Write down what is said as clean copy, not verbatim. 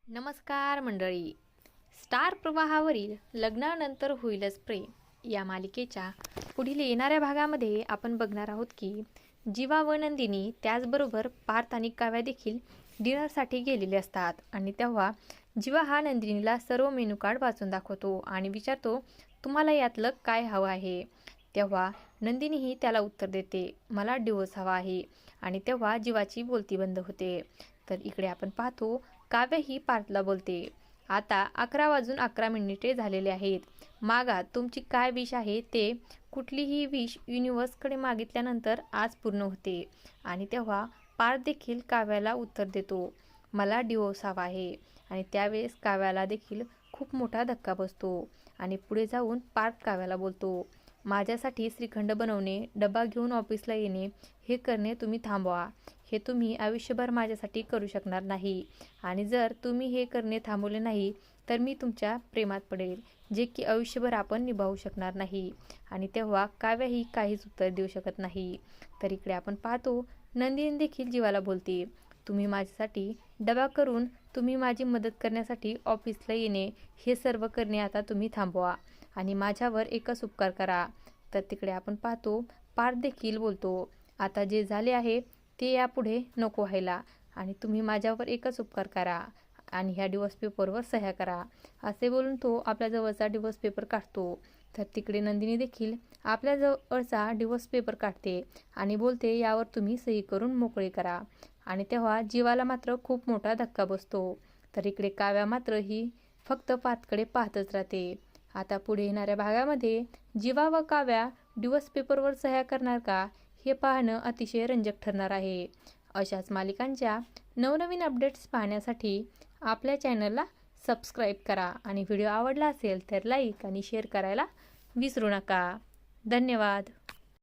नमस्कार मंडळी. स्टार प्रवाहावरील लग्नानंतर होईलच प्रेम या मालिकेच्या पुढील येणाऱ्या भागामध्ये आपण बघणार आहोत की जीवा व नंदिनी त्याचबरोबर पार्थ आणि काव्या देखील डिनरसाठी गेलेले असतात आणि तेव्हा जीवा हा नंदिनीला सर्व मेनू कार्ड वाचून दाखवतो आणि विचारतो तुम्हाला यातलं काय हवं आहे. तेव्हा नंदिनीही त्याला उत्तर देते मला डिवोर्स हवा आहे आणि तेव्हा जीवाची बोलती बंद होते. तर इकडे आपण पाहतो काव्य ही पार्थला बोलते आता 11 वाजून 11 मिनिटे झालेले आहेत. मागा तुमची काय विश आहे ते. कुठलीही विश युनिवर्सकडे मागितल्यानंतर आज पूर्ण होते. आणि तेव्हा पार्थ देखील काव्याला उत्तर देतो मला डिवोर्स हवा आहे आणि त्यावेळेस काव्याला देखील खूप मोठा धक्का बसतो आणि पुढे जाऊन पार्थ काव्याला बोलतो माझ्यासाठी श्रीखंड बनवणे, डबा घेऊन ऑफिसला येणे हे करणे तुम्ही थांबवा. हे तुम्ही आयुष्यभर माझ्यासाठी करू शकणार नाही आणि जर तुम्ही हे करणे थांबवले नाही तर मी तुमच्या प्रेमात पडेल जे की आयुष्यभर आपण निभावू शकणार नाही. आणि तेव्हा काव्याही काहीच उत्तर देऊ शकत नाही. तर इकडे आपण पाहतो नंदिनी देखील जीवाला बोलते तुम्ही माझ्यासाठी डबा करून तुम्ही माझी मदत करण्यासाठी ऑफिसला येणे हे सर्व करणे आता तुम्ही थांबवा आणि माझ्यावर एकच उपकार करा. तर तिकडे आपण पाहतो पार्थ देखील बोलतो आता जे झाले आहे ते यापुढे नको व्हायला आणि तुम्ही माझ्यावर एकच उपकार करा आणि ह्या डिवोर्स पेपरवर सह्या करा. असे बोलून तो आपल्या जवळचा डिवोर्स पेपर काढतो. तर तिकडे नंदिनी देखील आपल्या जवळचा डिवोर्स पेपर काढते आणि बोलते यावर तुम्ही सही करून मोकळे करा. आणि तेव्हा जीवाला मात्र खूप मोठा धक्का बसतो. तर इकडे काव्या मात्र ही फक्त पार्थकडे पाहतच राहते. आता पुढे येणाऱ्या भागामध्ये जीवा व काव्या डिवोर्स पेपरवर सह्या करणार का हे पाहणं अतिशय रंजक ठरणार आहे. अशाच मालिकांच्या नवनवीन अपडेट्स पाहण्यासाठी आपल्या चॅनलला सबस्क्राईब करा आणि व्हिडिओ आवडला असेल तर लाईक आणि शेअर करायला विसरू नका. धन्यवाद.